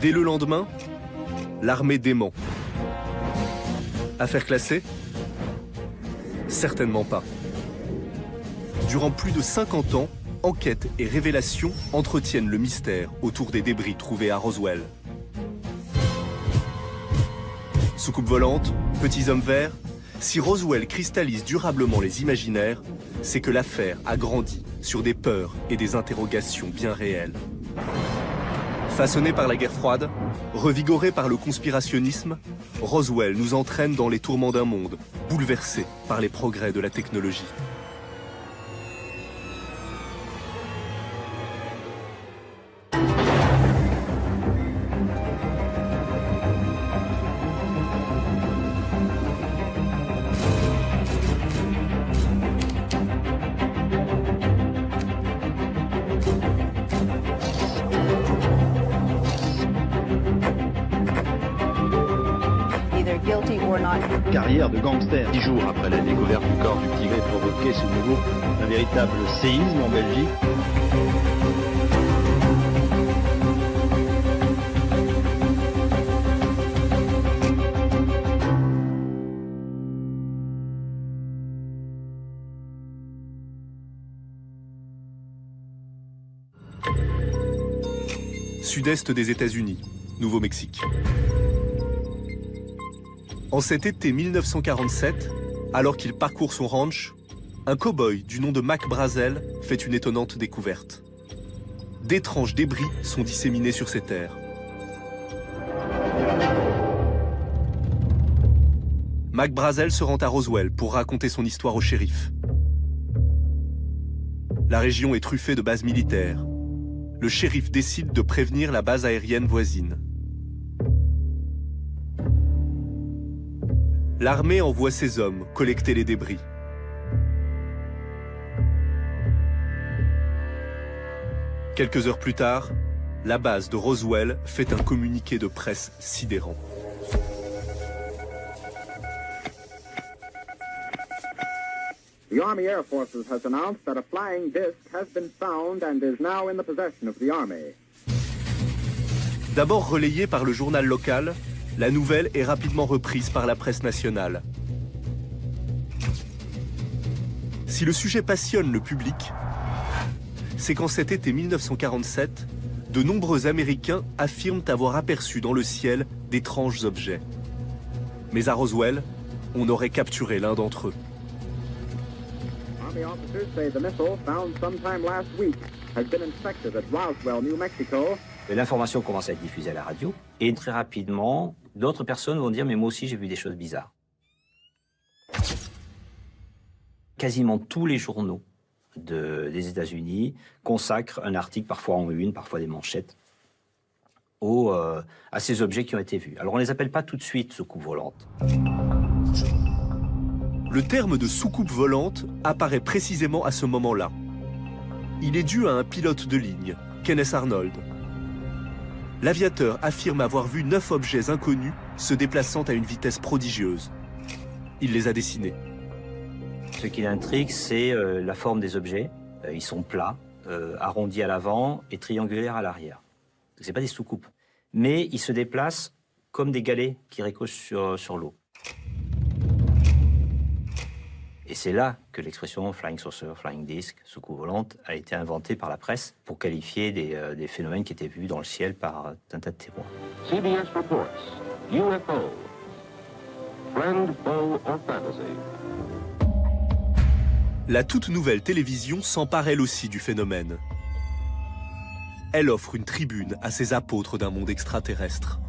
Dès le lendemain, l'armée dément. Affaire classée? Certainement pas. Durant plus de 50 ans, enquêtes et révélations entretiennent le mystère autour des débris trouvés à Roswell. Soucoupe volante, petits hommes verts, si Roswell cristallise durablement les imaginaires, c'est que l'affaire a grandi sur des peurs et des interrogations bien réelles. Façonné par la guerre froide, revigoré par le conspirationnisme, Roswell nous entraîne dans les tourments d'un monde bouleversé par les progrès de la technologie. Carrière de gangster. 10 jours après la découverte du corps du Tigre provoqué ce nouveau un véritable séisme en Belgique. Sud-est des États-Unis, Nouveau-Mexique. En cet été 1947, alors qu'il parcourt son ranch, un cow-boy du nom de Mac Brazel fait une étonnante découverte. D'étranges débris sont disséminés sur ces terres. Mac Brazel se rend à Roswell pour raconter son histoire au shérif. La région est truffée de bases militaires. Le shérif décide de prévenir la base aérienne voisine. L'armée envoie ses hommes collecter les débris. Quelques heures plus tard, la base de Roswell fait un communiqué de presse sidérant. The Army Air Forces has announced that a flying disc has been found and is now in the possession of the Army. D'abord relayée par le journal local, la nouvelle est rapidement reprise par la presse nationale. Si le sujet passionne le public, c'est qu'en cet été 1947, de nombreux Américains affirment avoir aperçu dans le ciel d'étranges objets. Mais à Roswell, on aurait capturé l'un d'entre eux. Army officers say the missile found sometime last week has been inspected at Roswell, New Mexico. L'information commence à être diffusée à la radio et très rapidement, d'autres personnes vont dire « mais moi aussi j'ai vu des choses bizarres ». Quasiment tous les journaux des États-Unis consacrent un article, parfois en une, parfois des manchettes, à ces objets qui ont été vus. Alors on ne les appelle pas tout de suite soucoupes volantes. Le terme de soucoupe volante apparaît précisément à ce moment-là. Il est dû à un pilote de ligne, Kenneth Arnold. L'aviateur affirme avoir vu 9 objets inconnus se déplaçant à une vitesse prodigieuse. Il les a dessinés. Ce qui l'intrigue, c'est la forme des objets. Ils sont plats, arrondis à l'avant et triangulaires à l'arrière. Ce n'est pas des soucoupes. Mais ils se déplacent comme des galets qui ricochent sur l'eau. Et c'est là que l'expression flying saucer, flying disc, soucoupe volante, a été inventée par la presse pour qualifier des phénomènes qui étaient vus dans le ciel par un tas de témoins. CBS reports UFO. Friend, foe or fantasy. La toute nouvelle télévision s'empare elle aussi du phénomène. Elle offre une tribune à ses apôtres d'un monde extraterrestre.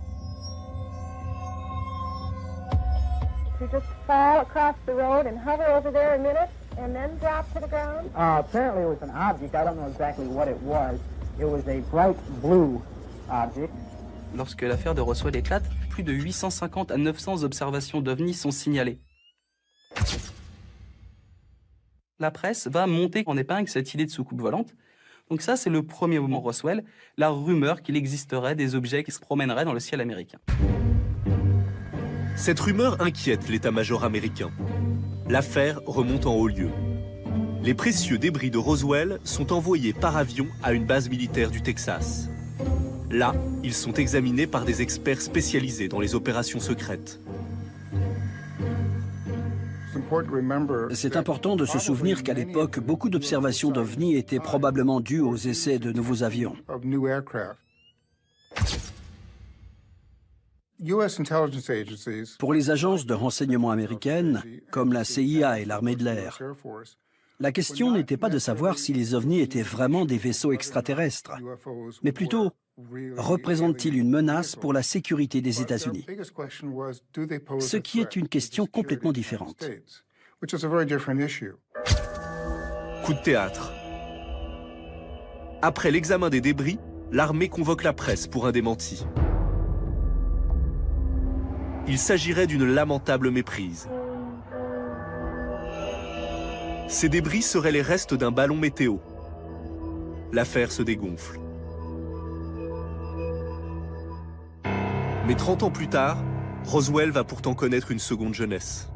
You just fall across the road and hover over there a minute and then drop to the ground? Apparently it was an object. I don't know exactly what it was. It was a bright blue object. Lorsque l'affaire de Roswell éclate, plus de 850 à 900 observations d'OVNI sont signalées. La presse va monter en épingle cette idée de soucoupe volante. Donc ça, c'est le premier moment Roswell, la rumeur qu'il existerait des objets qui se promèneraient dans le ciel américain. Cette rumeur inquiète l'état-major américain. L'affaire remonte en haut lieu. Les précieux débris de Roswell sont envoyés par avion à une base militaire du Texas. Là, ils sont examinés par des experts spécialisés dans les opérations secrètes. C'est important de se souvenir qu'à l'époque, beaucoup d'observations d'OVNI étaient probablement dues aux essais de nouveaux avions. Pour les agences de renseignement américaines, comme la CIA et l'armée de l'air, la question n'était pas de savoir si les ovnis étaient vraiment des vaisseaux extraterrestres, mais plutôt, représentent-ils une menace pour la sécurité des États-Unis? Ce qui est une question complètement différente. Coup de théâtre. Après l'examen des débris, l'armée convoque la presse pour un démenti. Il s'agirait d'une lamentable méprise. Ces débris seraient les restes d'un ballon météo. L'affaire se dégonfle. Mais 30 ans plus tard, Roswell va pourtant connaître une seconde jeunesse.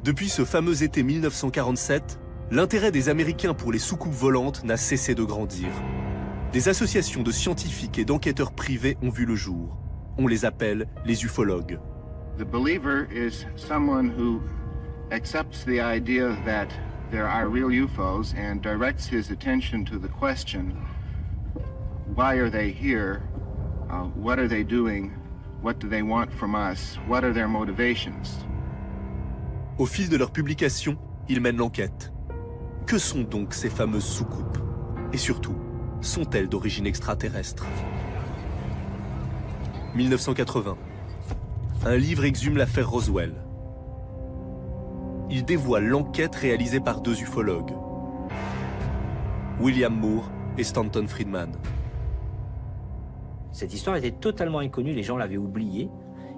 Depuis ce fameux été 1947, l'intérêt des Américains pour les soucoupes volantes n'a cessé de grandir. Des associations de scientifiques et d'enquêteurs privés ont vu le jour. On les appelle les ufologues. The believer is someone who accepts the idea that there are real UFOs and directs his attention to the question, why are they here? What are they doing? What do they want from us? What are their motivations? Au fil de leur publication, ils mènent l'enquête. Que sont donc ces fameuses soucoupes? Et surtout, sont-elles d'origine extraterrestre? 1980. Un livre exhume l'affaire Roswell. Il dévoile l'enquête réalisée par deux ufologues, William Moore et Stanton Friedman. Cette histoire était totalement inconnue, les gens l'avaient oubliée,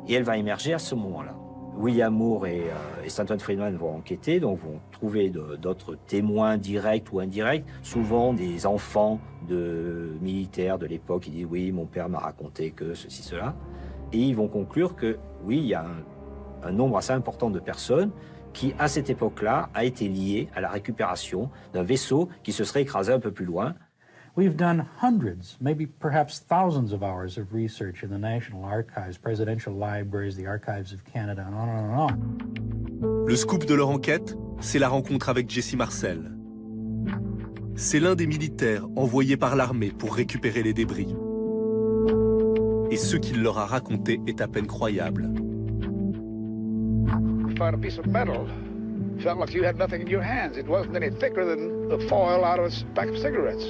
et elle va émerger à ce moment-là. William Moore et Stanton Friedman vont enquêter, donc vont trouver d'autres témoins directs ou indirects, souvent des enfants de militaires de l'époque qui disent « oui, mon père m'a raconté que ceci, cela ». Et ils vont conclure que, oui, il y a un nombre assez important de personnes qui, à cette époque-là, a été lié à la récupération d'un vaisseau qui se serait écrasé un peu plus loin. We've done hundreds, maybe perhaps thousands of hours of research in the National Archives, presidential libraries, the Archives of Canada, and on and on. Le scoop de leur enquête, c'est la rencontre avec Jesse Marcel. C'est l'un des militaires envoyés par l'armée pour récupérer les débris. Et ce qu'il leur a raconté est à peine croyable. You found a piece of metal. Felt like you had nothing in your hands. It wasn't any thicker than the foil out of a pack of cigarettes.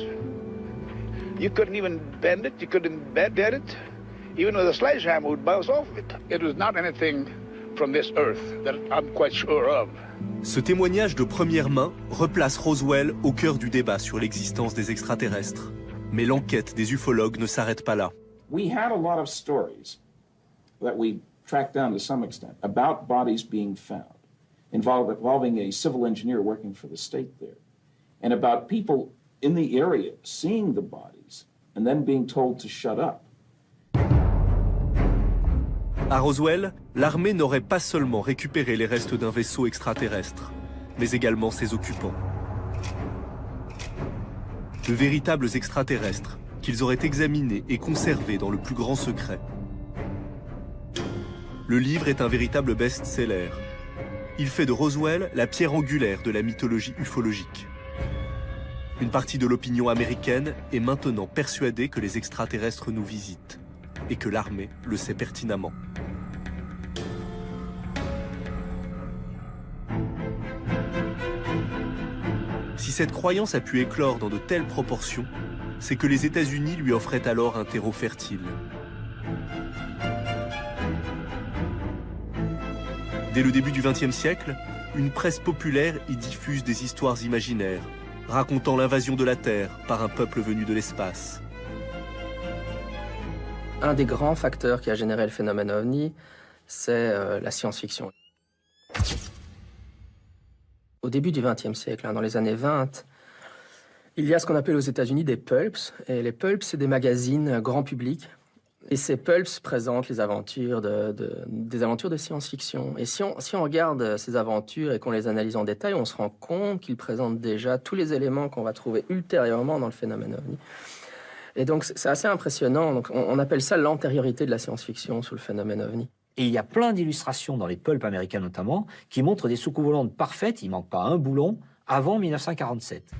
You couldn't even bend it. You couldn't bend it. Even with a sledgehammer would bounce off it. It was not anything from this earth that I'm quite sure of. Ce témoignage de première main replace Roswell au cœur du débat sur l'existence des extraterrestres. Mais l'enquête des ufologues ne s'arrête pas là. We had a lot of stories that we tracked down to some extent about bodies being found, involving a civil engineer working for the state there, and about people in the area seeing the bodies and then being told to shut up. À Roswell, l'armée n'aurait pas seulement récupéré les restes d'un vaisseau extraterrestre, mais également ses occupants. De véritables extraterrestres qu'ils auraient examinés et conservés dans le plus grand secret. Le livre est un véritable best-seller. Il fait de Roswell la pierre angulaire de la mythologie ufologique. Une partie de l'opinion américaine est maintenant persuadée que les extraterrestres nous visitent, et que l'armée le sait pertinemment. Si cette croyance a pu éclore dans de telles proportions, c'est que les États-Unis lui offraient alors un terreau fertile. Dès le début du XXe siècle, une presse populaire y diffuse des histoires imaginaires, racontant l'invasion de la Terre par un peuple venu de l'espace. Un des grands facteurs qui a généré le phénomène OVNI, c'est la science-fiction. Au début du XXe siècle, dans les années 20, il y a ce qu'on appelle aux États-Unis des pulps. Et les pulps, c'est des magazines grand public. Et ces pulps présentent les aventures des aventures de science-fiction. Et si on regarde ces aventures et qu'on les analyse en détail, on se rend compte qu'ils présentent déjà tous les éléments qu'on va trouver ultérieurement dans le phénomène OVNI. Et donc c'est assez impressionnant. Donc, on appelle ça l'antériorité de la science-fiction sur le phénomène OVNI. Et il y a plein d'illustrations dans les pulps américains notamment qui montrent des soucoupes volantes parfaites, il ne manque pas un boulon, avant 1947.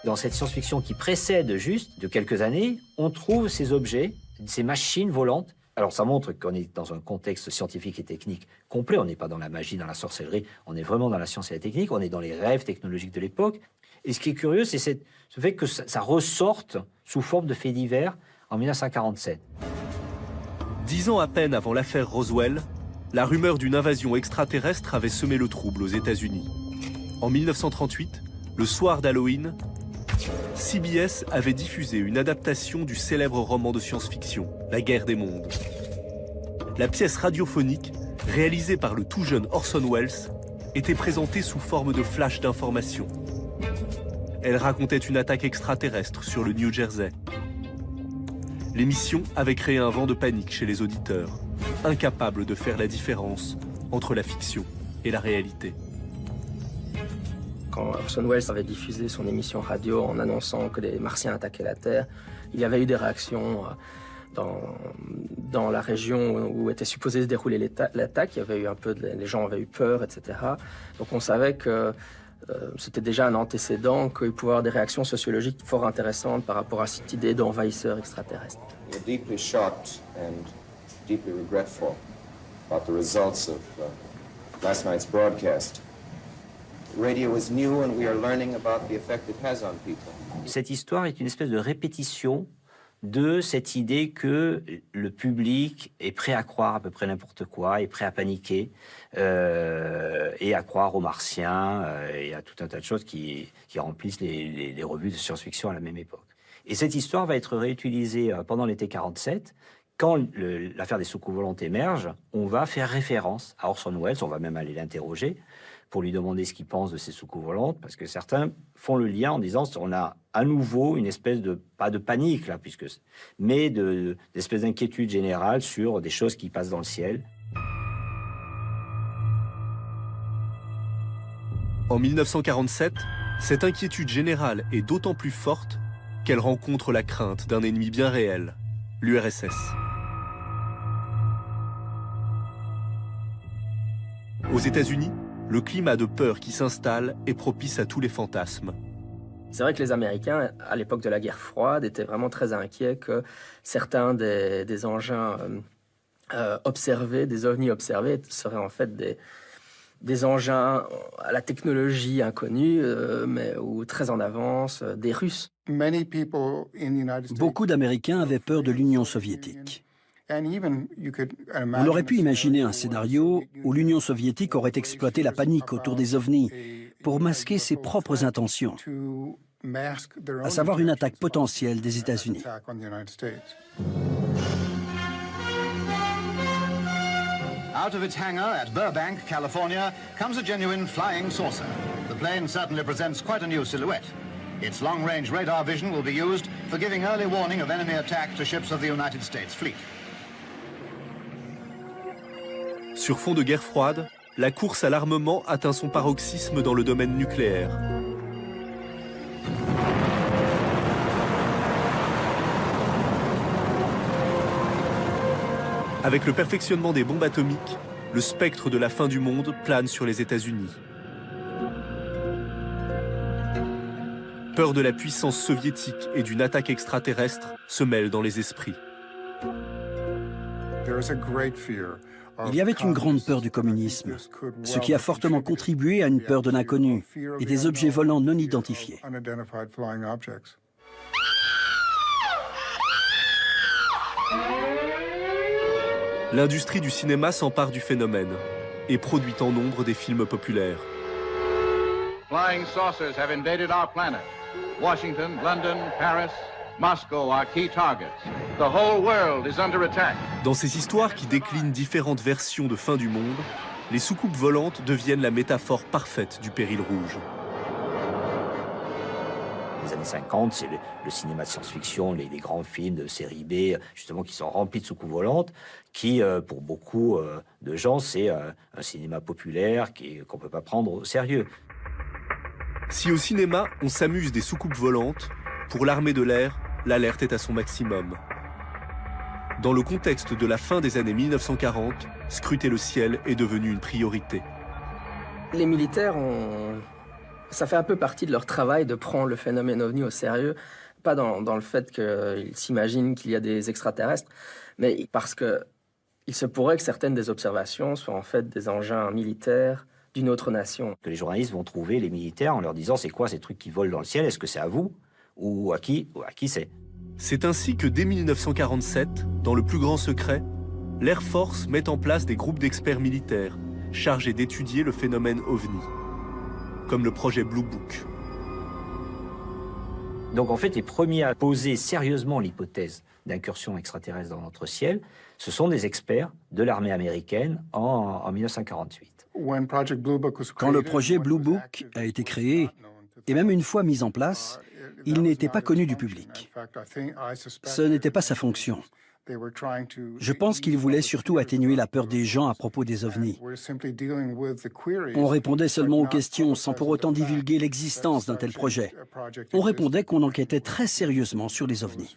Dans cette science-fiction qui précède juste de quelques années, on trouve ces objets, ces machines volantes. Alors ça montre qu'on est dans un contexte scientifique et technique complet, on n'est pas dans la magie, dans la sorcellerie, on est vraiment dans la science et la technique, on est dans les rêves technologiques de l'époque. Et ce qui est curieux, c'est ce fait que ça ressorte sous forme de faits divers en 1947. 10 ans à peine avant l'affaire Roswell, la rumeur d'une invasion extraterrestre avait semé le trouble aux États-Unis. En 1938, le soir d'Halloween, CBS avait diffusé une adaptation du célèbre roman de science-fiction, La Guerre des mondes. La pièce radiophonique, réalisée par le tout jeune Orson Welles, était présentée sous forme de flash d'information. Elle racontait une attaque extraterrestre sur le New Jersey. L'émission avait créé un vent de panique chez les auditeurs, incapables de faire la différence entre la fiction et la réalité. Quand Orson Welles avait diffusé son émission radio en annonçant que des Martiens attaquaient la Terre, il y avait eu des réactions dans la région où était supposée se dérouler l'attaque. Il y avait eu les gens avaient eu peur, etc. Donc on savait que c'était déjà un antécédent qu'il pouvait y avoir des réactions sociologiques fort intéressantes par rapport à cette idée d'envahisseur extraterrestre. We're deeply shocked and deeply regretful about the results of last night's broadcast. Radio is new and we are learning about the effect it has on people. Cette histoire est une espèce de répétition de cette idée que le public est prêt à croire à peu près n'importe quoi, est prêt à paniquer et à croire aux martiens et à tout un tas de choses qui remplissent les revues de science-fiction à la même époque. Et cette histoire va être réutilisée pendant l'été 47. Quand l'affaire des soucoupes volantes émerge, on va faire référence à Orson Welles, on va même aller l'interroger pour lui demander ce qu'il pense de ces soucoupes volantes, parce que certains font le lien en disant on a à nouveau une espèce de, pas de panique là, mais d'espèce d'inquiétude générale sur des choses qui passent dans le ciel. En 1947, cette inquiétude générale est d'autant plus forte qu'elle rencontre la crainte d'un ennemi bien réel, l'URSS. Aux États-Unis, le climat de peur qui s'installe est propice à tous les fantasmes. C'est vrai que les Américains, à l'époque de la guerre froide, étaient vraiment très inquiets que certains des engins observés, des ovnis observés, seraient en fait des engins à la technologie inconnue, ou très en avance, des Russes. Beaucoup d'Américains avaient peur de l'Union soviétique. On aurait pu imaginer un scénario où l'Union soviétique aurait exploité la panique autour des ovnis pour masquer ses propres intentions, à savoir une attaque potentielle des États-Unis. Out of its hangar at Burbank, California, comes a genuine flying saucer. The plane certainly presents quite a new silhouette. Its long-range radar vision will be used for giving early warning of enemy attack to ships of the United States fleet. Sur fond de guerre froide, la course à l'armement atteint son paroxysme dans le domaine nucléaire. Avec le perfectionnement des bombes atomiques, le spectre de la fin du monde plane sur les États-Unis. Peur de la puissance soviétique et d'une attaque extraterrestre se mêle dans les esprits. Il y avait une grande peur du communisme, ce qui a fortement contribué à une peur de l'inconnu et des objets volants non identifiés. L'industrie du cinéma s'empare du phénomène et produit en nombre des films populaires. Flying saucers have invaded our planet. Washington, London, Paris, Moscow are key targets. The whole world is under attack. Dans ces histoires qui déclinent différentes versions de fin du monde, les soucoupes volantes deviennent la métaphore parfaite du péril rouge. Les années 50, c'est le cinéma de science-fiction, les grands films de série B, justement, qui sont remplis de soucoupes volantes, qui, pour beaucoup de gens, c'est un cinéma populaire qu'on ne peut pas prendre au sérieux. Si au cinéma, on s'amuse des soucoupes volantes, pour l'armée de l'air, l'alerte est à son maximum. Dans le contexte de la fin des années 1940, scruter le ciel est devenu une priorité. Les militaires, ça fait un peu partie de leur travail de prendre le phénomène OVNI au sérieux, pas dans le fait qu'ils s'imaginent qu'il y a des extraterrestres, mais parce qu'il se pourrait que certaines des observations soient en fait des engins militaires d'une autre nation. Que les journalistes vont trouver les militaires en leur disant c'est quoi ces trucs qui volent dans le ciel, est-ce que c'est à vous ou à qui c'est. C'est ainsi que dès 1947, dans le plus grand secret, l'Air Force met en place des groupes d'experts militaires chargés d'étudier le phénomène OVNI, comme le projet Blue Book. Donc en fait, les premiers à poser sérieusement l'hypothèse d'incursion extraterrestre dans notre ciel, ce sont des experts de l'armée américaine en 1948. Quand le projet Blue Book a été créé, et même une fois mis en place, il n'était pas connu du public. Ce n'était pas sa fonction. Je pense qu'il voulait surtout atténuer la peur des gens à propos des ovnis. On répondait seulement aux questions sans pour autant divulguer l'existence d'un tel projet. On répondait qu'on enquêtait très sérieusement sur les ovnis.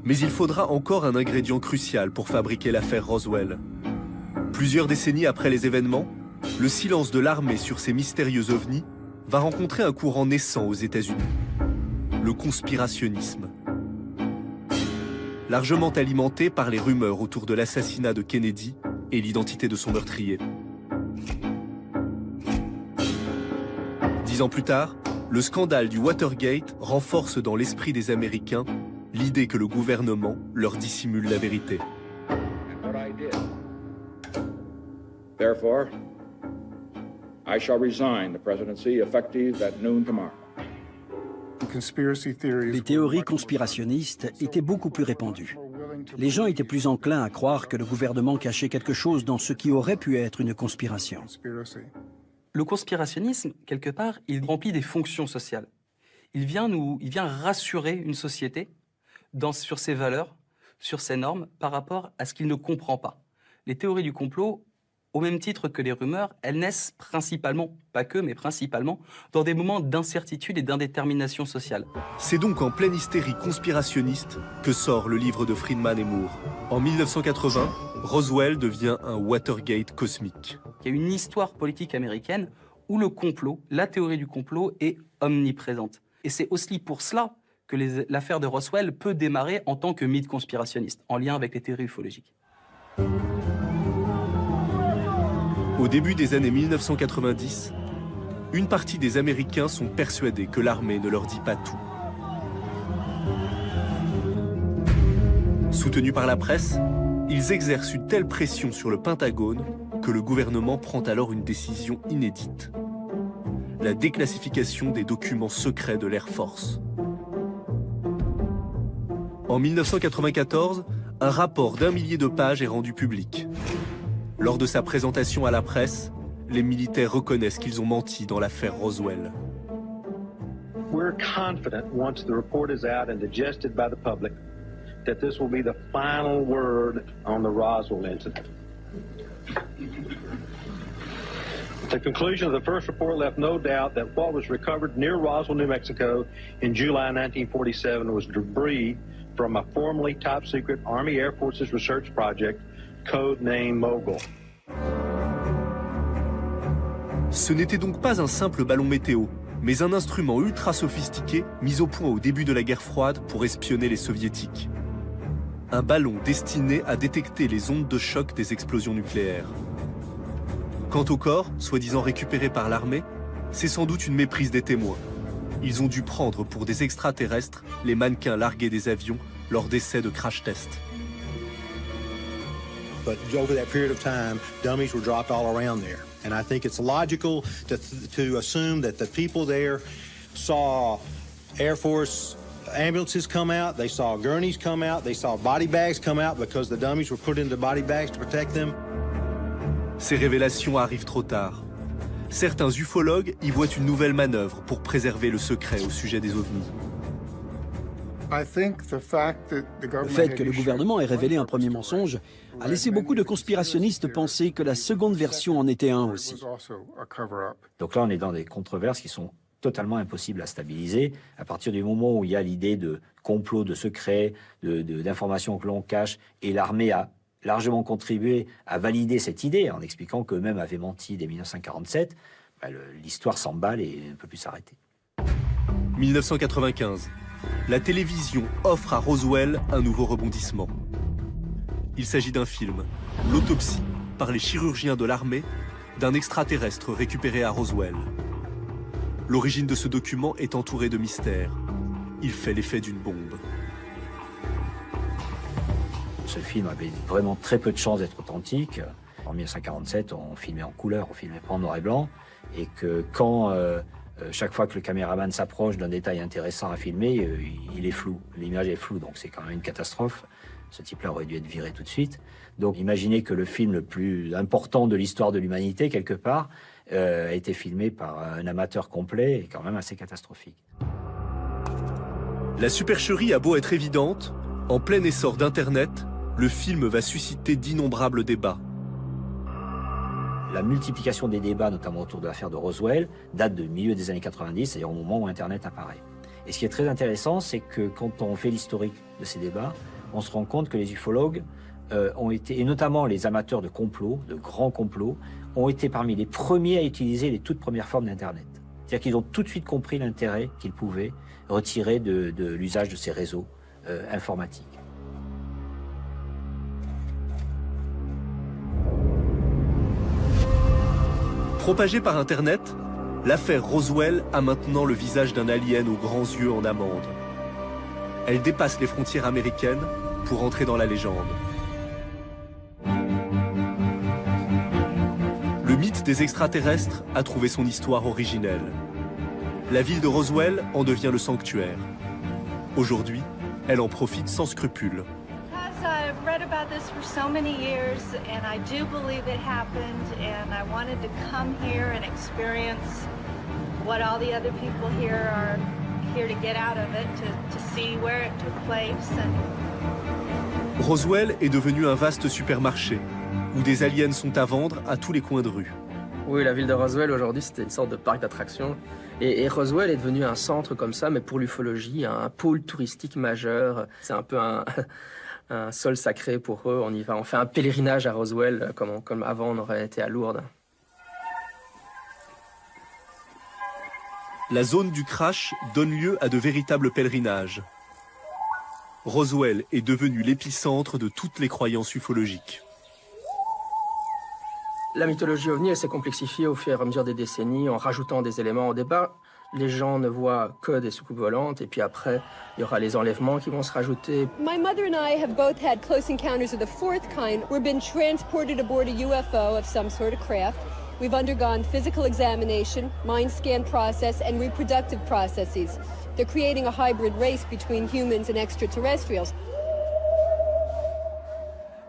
Mais il faudra encore un ingrédient crucial pour fabriquer l'affaire Roswell. Plusieurs décennies après les événements, le silence de l'armée sur ces mystérieux ovnis va rencontrer un courant naissant aux États-Unis, le conspirationnisme. Largement alimenté par les rumeurs autour de l'assassinat de Kennedy et l'identité de son meurtrier. 10 ans plus tard, le scandale du Watergate renforce dans l'esprit des Américains l'idée que le gouvernement leur dissimule la vérité. Therefore, I shall resign the presidency effective at noon tomorrow. Les théories conspirationnistes étaient beaucoup plus répandues. Les gens étaient plus enclins à croire que le gouvernement cachait quelque chose dans ce qui aurait pu être une conspiration. Le conspirationnisme, quelque part, il remplit des fonctions sociales. Il vient rassurer une société sur ses valeurs, sur ses normes, par rapport à ce qu'il ne comprend pas. Les théories du complot, au même titre que les rumeurs, elles naissent principalement, pas que, mais principalement, dans des moments d'incertitude et d'indétermination sociale. C'est donc en pleine hystérie conspirationniste que sort le livre de Friedman et Moore. En 1980, Roswell devient un Watergate cosmique. Il y a une histoire politique américaine où le complot, la théorie du complot, est omniprésente. Et c'est aussi pour cela que l'affaire de Roswell peut démarrer en tant que mythe conspirationniste, en lien avec les théories ufologiques. Au début des années 1990, une partie des Américains sont persuadés que l'armée ne leur dit pas tout. Soutenus par la presse, ils exercent une telle pression sur le Pentagone que le gouvernement prend alors une décision inédite. La déclassification des documents secrets de l'Air Force. En 1994, un rapport d'1 millier de pages est rendu public. Lors de sa présentation à la presse, les militaires reconnaissent qu'ils ont menti dans l'affaire Roswell. We're confident once the report is out and digested by the public that this will be the final word on the Roswell incident. The conclusion of the first report left no doubt that what was recovered near Roswell, New Mexico in July 1947 was debris from a formerly top-secret Army Air Forces research project codename Mogul. Ce n'était donc pas un simple ballon météo, mais un instrument ultra sophistiqué mis au point au début de la guerre froide pour espionner les soviétiques. Un ballon destiné à détecter les ondes de choc des explosions nucléaires. Quant au corps, soi-disant récupéré par l'armée, c'est sans doute une méprise des témoins. Ils ont dû prendre pour des extraterrestres les mannequins largués des avions lors d'essais de crash test. But over that period of time, dummies were dropped all around there. And I think it's logical to assume that the people there saw Air Force ambulances come out, they saw gurneys come out, they saw body bags come out because the dummies were put into body bags to protect them. Ces révélations arrivent trop tard. Certains ufologues y voient une nouvelle manœuvre pour préserver le secret au sujet des ovnis. Le fait que le gouvernement ait révélé un premier mensonge a laissé beaucoup de conspirationnistes penser que la seconde version en était un aussi. Donc là, on est dans des controverses qui sont totalement impossibles à stabiliser. À partir du moment où il y a l'idée de complot, de secret, d'informations que l'on cache, et l'armée a largement contribué à valider cette idée en expliquant qu'eux-mêmes avaient menti dès 1947, l'histoire s'emballe et ne peut plus s'arrêter. 1995. La télévision offre à Roswell un nouveau rebondissement. Il s'agit d'un film, l'autopsie, par les chirurgiens de l'armée, d'un extraterrestre récupéré à Roswell. L'origine de ce document est entourée de mystères. Il fait l'effet d'une bombe. Ce film avait vraiment très peu de chances d'être authentique. En 1947, on filmait en couleur, on filmait pas en noir et blanc, et que quand chaque fois que le caméraman s'approche d'un détail intéressant à filmer, il est flou, l'image est floue, donc c'est quand même une catastrophe. Ce type-là aurait dû être viré tout de suite. Donc imaginez que le film le plus important de l'histoire de l'humanité, quelque part, a été filmé par un amateur complet et quand même assez catastrophique. La supercherie a beau être évidente, en plein essor d'Internet, le film va susciter d'innombrables débats. La multiplication des débats, notamment autour de l'affaire de Roswell, date du milieu des années 90, c'est-à-dire au moment où Internet apparaît. Et ce qui est très intéressant, c'est que quand on fait l'historique de ces débats, on se rend compte que les ufologues ont été, et notamment les amateurs de complots, de grands complots, ont été parmi les premiers à utiliser les toutes premières formes d'Internet. C'est-à-dire qu'ils ont tout de suite compris l'intérêt qu'ils pouvaient retirer de l'usage de ces réseaux informatiques. Propagée par Internet, l'affaire Roswell a maintenant le visage d'un alien aux grands yeux en amande. Elle dépasse les frontières américaines pour entrer dans la légende. Le mythe des extraterrestres a trouvé son histoire originelle. La ville de Roswell en devient le sanctuaire. Aujourd'hui, elle en profite sans scrupule. I've read about this for so many years, and I do believe it happened, and I wanted to come here and experience what all the other people here are here to get out of it, to see where it took place. Roswell est devenu un vaste supermarché, où des aliens sont à vendre à tous les coins de rue. Oui, la ville de Roswell, aujourd'hui, c'était une sorte de parc d'attractions. Et Roswell est devenu un centre comme ça, mais pour l'ufologie, un pôle touristique majeur. C'est un peu un sol sacré pour eux. On y va, on fait un pèlerinage à Roswell, comme avant on aurait été à Lourdes. La zone du crash donne lieu à de véritables pèlerinages. Roswell est devenu l'épicentre de toutes les croyances ufologiques. La mythologie ovni, elle s'est complexifiée au fur et à mesure des décennies en rajoutant des éléments au départ. Les gens ne voient que des soucoupes volantes, et puis après, il y aura les enlèvements qui vont se rajouter. My mother and I have both had close encounters of the fourth kind. We've been transported aboard a UFO of some sort of craft. We've undergone physical examination, mind scan process, and reproductive processes. They're creating a hybrid race between humans and extraterrestrials.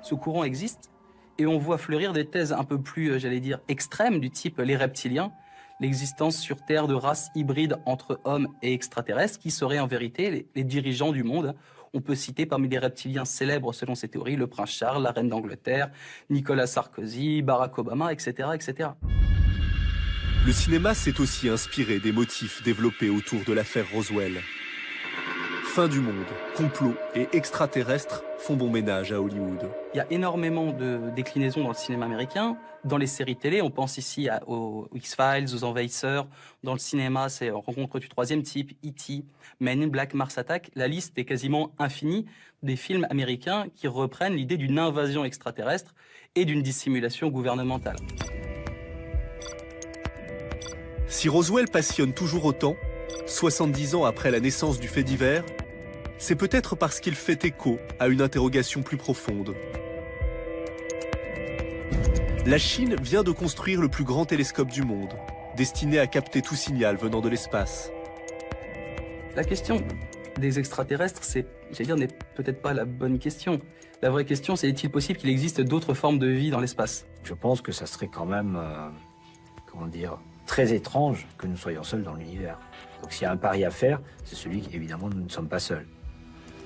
Ce courant existe, et on voit fleurir des thèses un peu plus, j'allais dire, extrêmes, du type les reptiliens, l'existence sur Terre de races hybrides entre hommes et extraterrestres qui seraient en vérité les dirigeants du monde. On peut citer parmi les reptiliens célèbres selon ces théories le prince Charles, la reine d'Angleterre, Nicolas Sarkozy, Barack Obama, etc., etc. Le cinéma s'est aussi inspiré des motifs développés autour de l'affaire Roswell. Fin du monde, complot et extraterrestres font bon ménage à Hollywood. Il y a énormément de déclinaisons dans le cinéma américain. Dans les séries télé, on pense ici aux X-Files, aux Envahisseurs. Dans le cinéma, c'est Rencontre du troisième type, E.T., Men in Black, Mars Attack. La liste est quasiment infinie des films américains qui reprennent l'idée d'une invasion extraterrestre et d'une dissimulation gouvernementale. Si Roswell passionne toujours autant, 70 ans après la naissance du fait divers, c'est peut-être parce qu'il fait écho à une interrogation plus profonde. La Chine vient de construire le plus grand télescope du monde, destiné à capter tout signal venant de l'espace. La question des extraterrestres, n'est peut-être pas la bonne question. La vraie question, c'est est-il possible qu'il existe d'autres formes de vie dans l'espace? Je pense que ça serait quand même, très étrange que nous soyons seuls dans l'univers. Donc s'il y a un pari à faire, c'est celui qu'évidemment nous ne sommes pas seuls.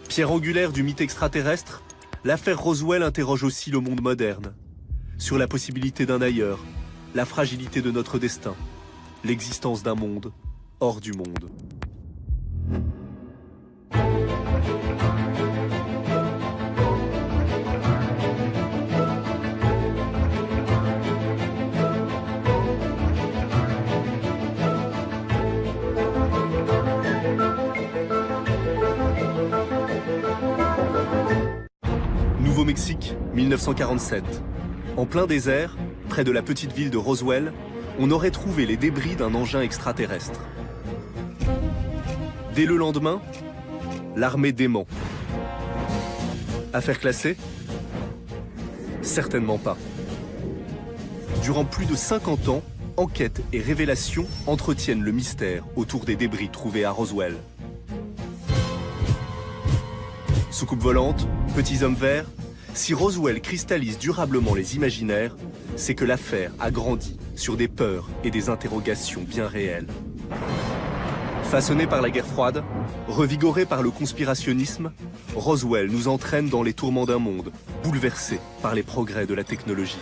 Pierre angulaire du mythe extraterrestre, l'affaire Roswell interroge aussi le monde moderne, sur la possibilité d'un ailleurs, la fragilité de notre destin, l'existence d'un monde hors du monde. Nouveau-Mexique, 1947. En plein désert, près de la petite ville de Roswell, on aurait trouvé les débris d'un engin extraterrestre. Dès le lendemain, l'armée dément. Affaire classée? Certainement pas. Durant plus de 50 ans, enquêtes et révélations entretiennent le mystère autour des débris trouvés à Roswell. Soucoupe volante, petits hommes verts, si Roswell cristallise durablement les imaginaires, c'est que l'affaire a grandi sur des peurs et des interrogations bien réelles. Façonné par la guerre froide, revigoré par le conspirationnisme, Roswell nous entraîne dans les tourments d'un monde, bouleversé par les progrès de la technologie.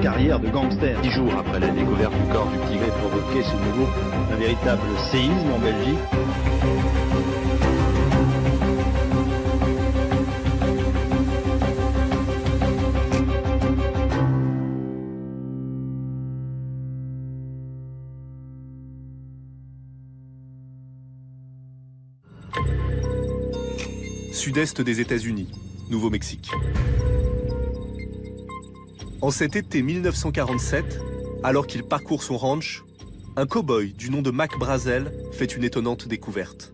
Carrière de gangster. 10 jours après la découverte du corps du Tigre provoqué ce nouveau un véritable séisme en Belgique. Sud-est des États-Unis, Nouveau-Mexique. En cet été 1947, alors qu'il parcourt son ranch, un cow-boy du nom de Mac Brazel fait une étonnante découverte.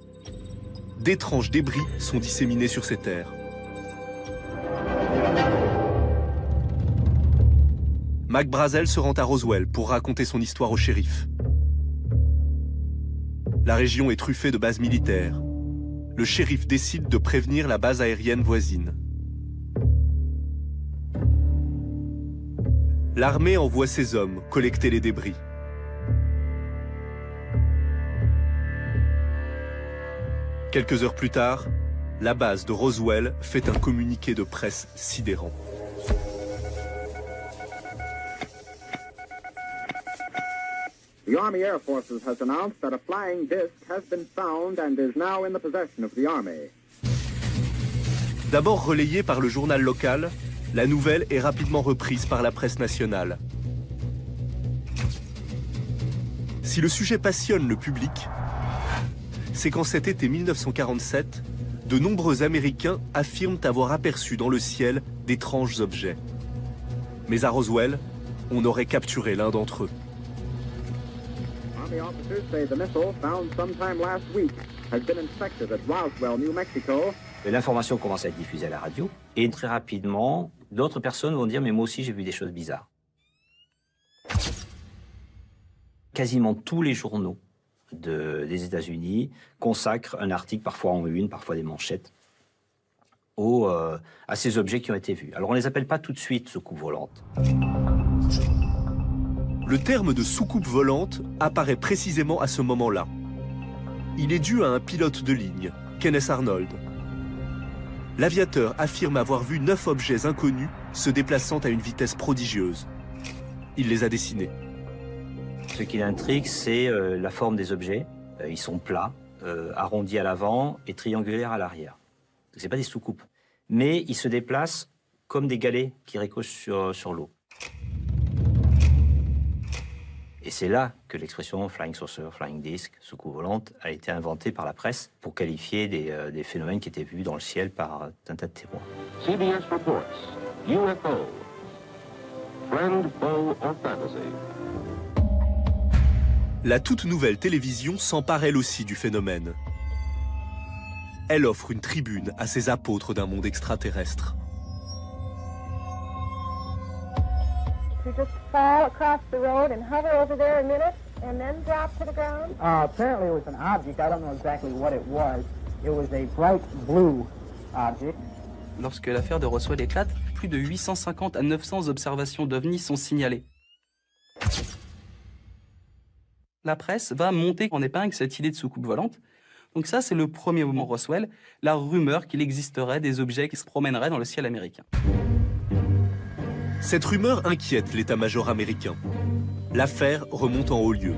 D'étranges débris sont disséminés sur ces terres. Mac Brazel se rend à Roswell pour raconter son histoire au shérif. La région est truffée de bases militaires. Le shérif décide de prévenir la base aérienne voisine. L'armée envoie ses hommes collecter les débris. Quelques heures plus tard, la base de Roswell fait un communiqué de presse sidérant. The Army Air Forces has announced that a flying disc has been found and is now in the possession of the Army. D'abord relayée par le journal local, la nouvelle est rapidement reprise par la presse nationale. Si le sujet passionne le public, c'est qu'en cet été 1947, de nombreux Américains affirment avoir aperçu dans le ciel d'étranges objets. Mais à Roswell, on aurait capturé l'un d'entre eux. Army officers say the missile found sometime last week has been inspected at Roswell, New Mexico. L'information commence à être diffusée à la radio et très rapidement, d'autres personnes vont dire « mais moi aussi j'ai vu des choses bizarres ». Quasiment tous les journaux des États-Unis consacrent un article, parfois en une, parfois des manchettes, à ces objets qui ont été vus. Alors on ne les appelle pas tout de suite soucoupes volantes. Le terme de soucoupe volante apparaît précisément à ce moment-là. Il est dû à un pilote de ligne, Kenneth Arnold. L'aviateur affirme avoir vu 9 objets inconnus se déplaçant à une vitesse prodigieuse. Il les a dessinés. Ce qui l'intrigue, c'est la forme des objets. Ils sont plats, arrondis à l'avant et triangulaires à l'arrière. Ce n'est pas des soucoupes. Mais ils se déplacent comme des galets qui ricochent sur l'eau. Et c'est là que l'expression flying saucer, flying disc, soucoupe volante, a été inventée par la presse pour qualifier des phénomènes qui étaient vus dans le ciel par un tas de témoins. CBS reports UFO. Friend, foe, or fantasy. La toute nouvelle télévision s'empare elle aussi du phénomène. Elle offre une tribune à ces apôtres d'un monde extraterrestre. to just fall across the road and hover over there a minute and then drop to the ground? Apparently it was an object. I don't know exactly what it was. It was a bright blue object. Lorsque l'affaire de Roswell éclate, plus de 850 à 900 observations d'OVNI sont signalées. La presse va monter en épingle cette idée de soucoupe volante. Donc ça, c'est le premier moment Roswell, la rumeur qu'il existerait des objets qui se promèneraient dans le ciel américain. Cette rumeur inquiète l'état-major américain. L'affaire remonte en haut lieu.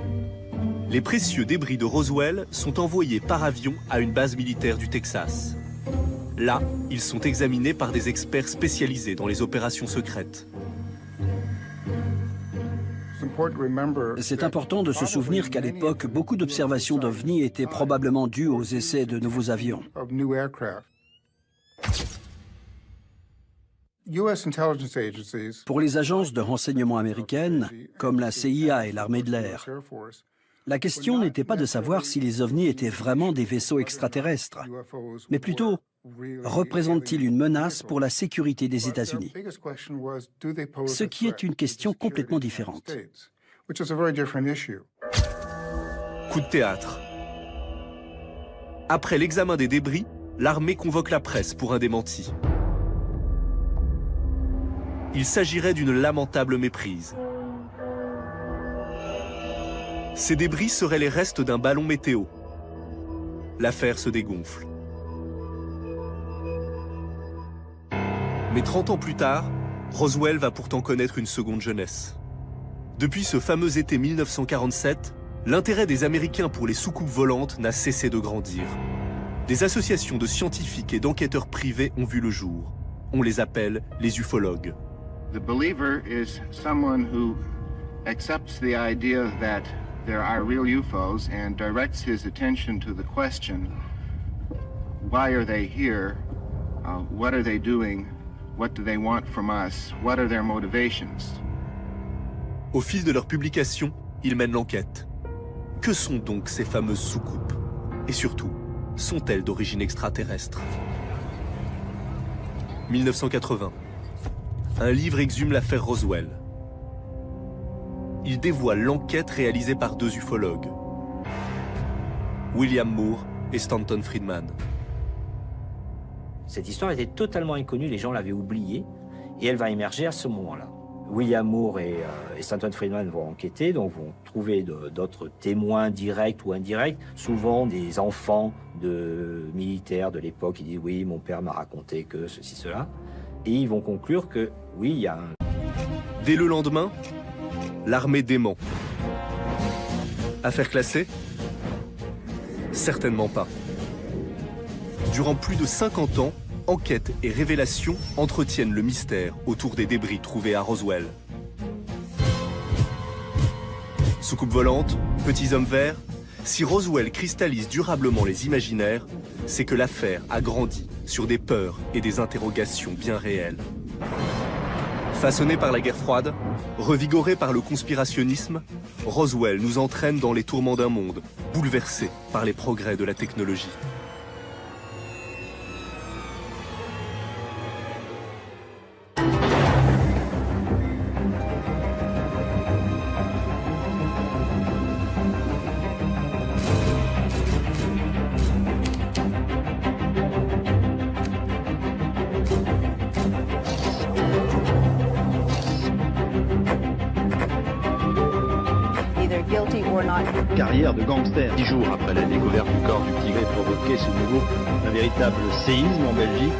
Les précieux débris de Roswell sont envoyés par avion à une base militaire du Texas. Là, ils sont examinés par des experts spécialisés dans les opérations secrètes. C'est important de se souvenir qu'à l'époque, beaucoup d'observations d'OVNI étaient probablement dues aux essais de nouveaux avions. Pour les agences de renseignement américaines, comme la CIA et l'armée de l'air, la question n'était pas de savoir si les OVNI étaient vraiment des vaisseaux extraterrestres, mais plutôt, représentent-ils une menace pour la sécurité des États-Unis? Ce qui est une question complètement différente. Coup de théâtre. Après l'examen des débris, l'armée convoque la presse pour un démenti. Il s'agirait d'une lamentable méprise. Ces débris seraient les restes d'un ballon météo. L'affaire se dégonfle. Mais 30 ans plus tard, Roswell va pourtant connaître une seconde jeunesse. Depuis ce fameux été 1947, l'intérêt des Américains pour les soucoupes volantes n'a cessé de grandir. Des associations de scientifiques et d'enquêteurs privés ont vu le jour. On les appelle les ufologues. The believer is someone who accepts the idea that there are real UFOs and directs his attention to the question, why are they here? What are they doing? What do they want from us? What are their motivations? Au fil de leur publication, ils mènent l'enquête. Que sont donc ces fameuses soucoupes? Et surtout, sont-elles d'origine extraterrestre? 1980. Un livre exhume l'affaire Roswell. Il dévoile l'enquête réalisée par deux ufologues, William Moore et Stanton Friedman. Cette histoire était totalement inconnue, les gens l'avaient oubliée, et elle va émerger à ce moment-là. William Moore et Stanton Friedman vont enquêter, donc vont trouver d'autres témoins directs ou indirects, souvent des enfants de militaires de l'époque qui disent « oui, mon père m'a raconté que ceci, cela ». Et ils vont conclure que, oui, il y a un... Dès le lendemain, l'armée dément. Affaire classée? Certainement pas. Durant plus de 50 ans, enquête et révélations entretiennent le mystère autour des débris trouvés à Roswell. Soucoupe volante, petits hommes verts, si Roswell cristallise durablement les imaginaires, c'est que l'affaire a grandi sur des peurs et des interrogations bien réelles. Façonné par la guerre froide, revigoré par le conspirationnisme, Roswell nous entraîne dans les tourments d'un monde bouleversé par les progrès de la technologie. Carrière de gangster. 10 jours après la découverte du corps du Tigré provoqué ce nouveau un véritable séisme en Belgique.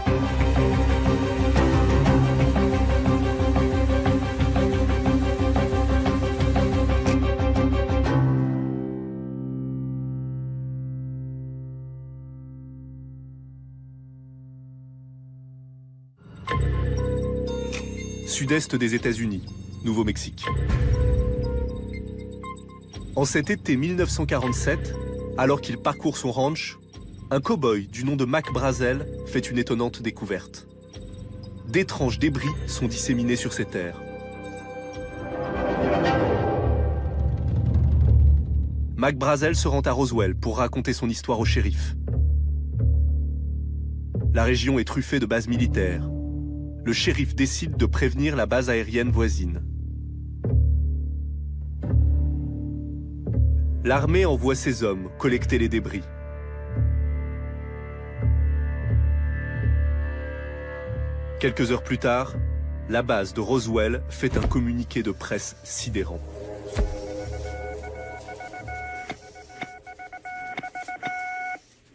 Sud-est des États-Unis, Nouveau-Mexique. En cet été 1947, alors qu'il parcourt son ranch, un cow-boy du nom de Mac Brazel fait une étonnante découverte. D'étranges débris sont disséminés sur ces terres. Mac Brazel se rend à Roswell pour raconter son histoire au shérif. La région est truffée de bases militaires. Le shérif décide de prévenir la base aérienne voisine. l'armée envoie ses hommes collecter les débris. Quelques heures plus tard, la base de Roswell fait un communiqué de presse sidérant.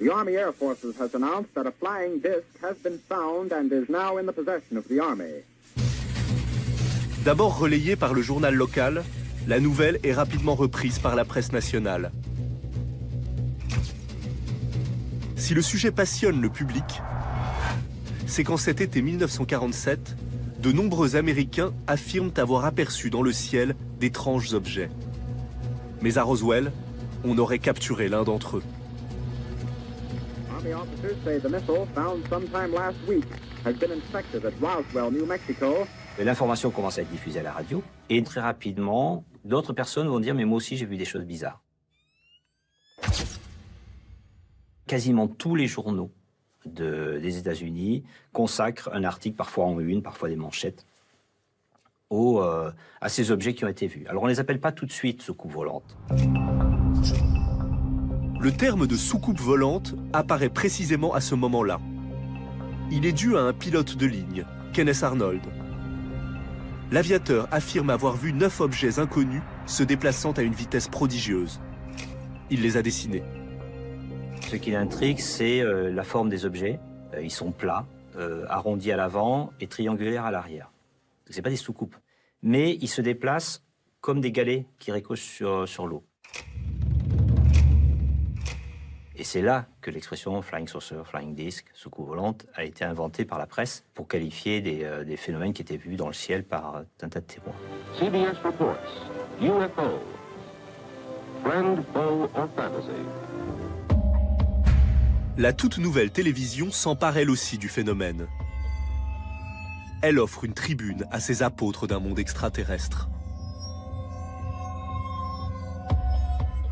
The Army Air Forces has announced that a flying disc has been found and is now in the possession of the Army. D'abord relayée par le journal local, la nouvelle est rapidement reprise par la presse nationale. Si le sujet passionne le public, c'est qu'en cet été 1947, de nombreux Américains affirment avoir aperçu dans le ciel d'étranges objets. Mais à Roswell, on aurait capturé l'un d'entre eux. Army officers say the missile found sometime last week has been inspected at Roswell, New Mexico. L'information commence à être diffusée à la radio et très rapidement, d'autres personnes vont dire « mais moi aussi j'ai vu des choses bizarres ». Quasiment tous les journaux des États-Unis consacrent un article, parfois en une, parfois des manchettes, à ces objets qui ont été vus. Alors on ne les appelle pas tout de suite soucoupes volantes. Le terme de soucoupe volante apparaît précisément à ce moment-là. Il est dû à un pilote de ligne, Kenneth Arnold. L'aviateur affirme avoir vu 9 objets inconnus se déplaçant à une vitesse prodigieuse. Il les a dessinés. Ce qui l'intrigue, c'est la forme des objets. Ils sont plats, arrondis à l'avant et triangulaires à l'arrière. Ce pas des soucoupes. Mais ils se déplacent comme des galets qui ricochent sur l'eau. Et c'est là que l'expression flying saucer, flying disc, soucoupe volante, a été inventée par la presse pour qualifier des phénomènes qui étaient vus dans le ciel par un tas de témoins. CBS reports UFO. Friend, foe, or fantasy. La toute nouvelle télévision s'empare elle aussi du phénomène. Elle offre une tribune à ces apôtres d'un monde extraterrestre.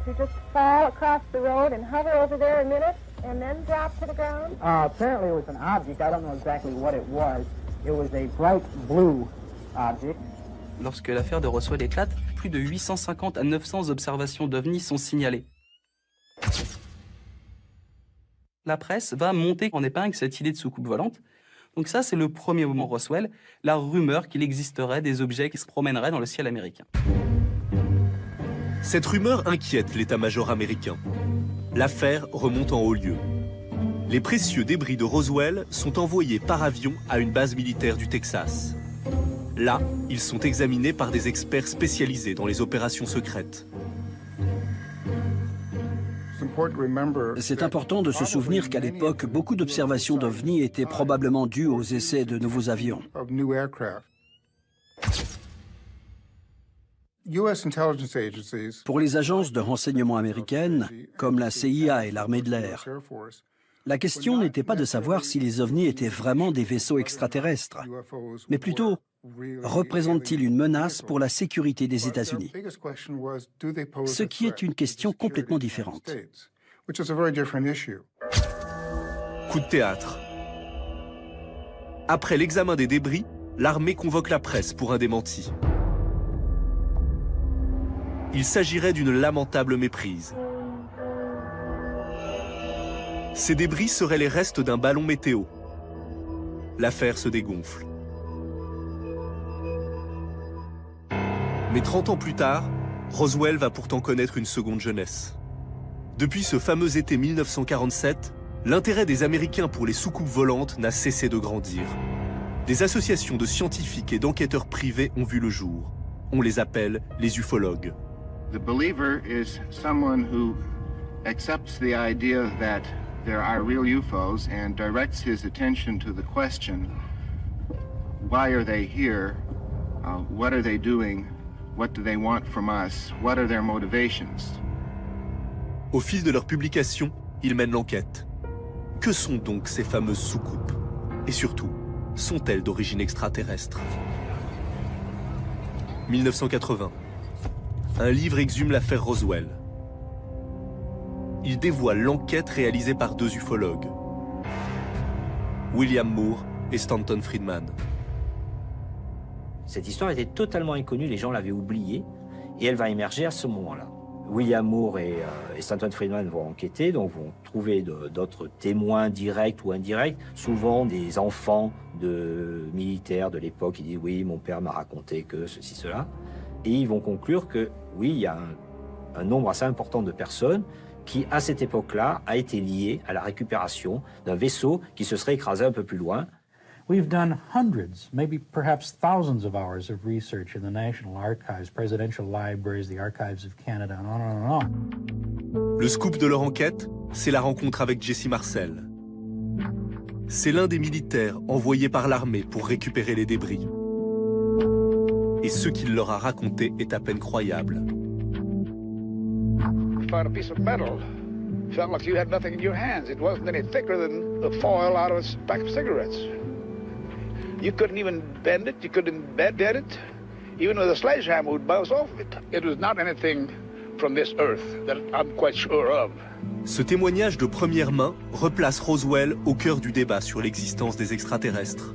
You just fall across the road and hover over there a minute and then drop to the ground? Apparently it was an object. I don't know exactly what it was. It was a bright blue object. Lorsque l'affaire de Roswell éclate, plus de 850 à 900 observations d'OVNI sont signalées. La presse va monter en épingle cette idée de soucoupe volante. Donc ça, c'est le premier moment Roswell, la rumeur qu'il existerait des objets qui se promèneraient dans le ciel américain. Cette rumeur inquiète l'état-major américain. L'affaire remonte en haut lieu. Les précieux débris de Roswell sont envoyés par avion à une base militaire du Texas. Là, ils sont examinés par des experts spécialisés dans les opérations secrètes. C'est important de se souvenir qu'à l'époque, beaucoup d'observations d'OVNI étaient probablement dues aux essais de nouveaux avions. Pour les agences de renseignement américaines, comme la CIA et l'armée de l'air, la question n'était pas de savoir si les ovnis étaient vraiment des vaisseaux extraterrestres, mais plutôt, représentent-ils une menace pour la sécurité des États-Unis? Ce qui est une question complètement différente. Coup de théâtre. Après l'examen des débris, l'armée convoque la presse pour un démenti. Il s'agirait d'une lamentable méprise. Ces débris seraient les restes d'un ballon météo. L'affaire se dégonfle. Mais 30 ans plus tard, Roswell va pourtant connaître une seconde jeunesse. Depuis ce fameux été 1947, l'intérêt des Américains pour les soucoupes volantes n'a cessé de grandir. Des associations de scientifiques et d'enquêteurs privés ont vu le jour. On les appelle les ufologues. The believer is someone who accepts the idea that there are real UFOs and directs his attention to the question, why are they here? What are they doing? What do they want from us? What are their motivations? Au fil de leur publication, ils mènent l'enquête. Que sont donc ces fameuses soucoupes? Et surtout, sont-elles d'origine extraterrestre? 1980. Un livre exhume l'affaire Roswell. Il dévoile l'enquête réalisée par 2 ufologues, William Moore et Stanton Friedman. Cette histoire était totalement inconnue, les gens l'avaient oubliée, et elle va émerger à ce moment-là. William Moore et Stanton Friedman vont enquêter, donc vont trouver d'autres témoins directs ou indirects, souvent des enfants de militaires de l'époque qui disent « oui, mon père m'a raconté que ceci, cela ». Et ils vont conclure que oui, il y a un nombre assez important de personnes qui, à cette époque-là, a été lié à la récupération d'un vaisseau qui se serait écrasé un peu plus loin. We've done hundreds, maybe perhaps thousands of hours of research in the National Archives, presidential libraries, the Archives of Canada, and on and on and on. Le scoop de leur enquête, c'est la rencontre avec Jesse Marcel. C'est l'un des militaires envoyés par l'armée pour récupérer les débris. Et ce qu'il leur a raconté est à peine croyable. You found a piece of metal. Felt like you had nothing in your hands. It wasn't any thicker than the foil out of a pack of cigarettes. You couldn't even bend it, you couldn't bend it. Even with a sledgehammer would bounce off it. It was not anything from this earth that I'm quite sure of. Ce témoignage de première main replace Roswell au cœur du débat sur l'existence des extraterrestres.